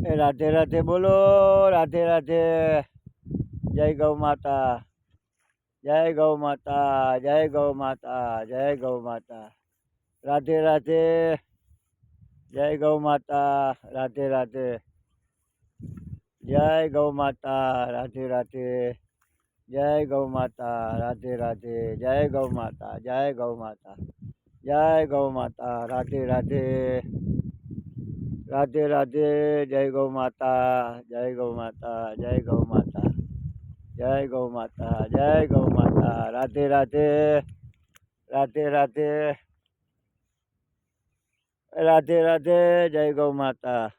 એ રાધે રાધે બોલો, રાધે રાધે. જય ગૌ માતા, જય ગૌ માતા, જય ગૌ માતા, જય ગૌ માતા. રાધે રાધે, જય ગૌ માતા, રાધે રાધે. જય ગૌ માતા, રાધે રાધે. જય ગૌ માતા, રાધે રાધે. જય ગૌ માતા, જય ગૌ માતા, જય ગૌ માતા, રાધે રાધે. રાધે રાધે, જય ગૌ માતા, જય ગૌ માતા, જય ગૌ માતા, જય ગૌ માતા, જય ગૌ માતા. રાધે રાધે, રાધે રાધે. રાધે રાધે, જય ગૌ માતા.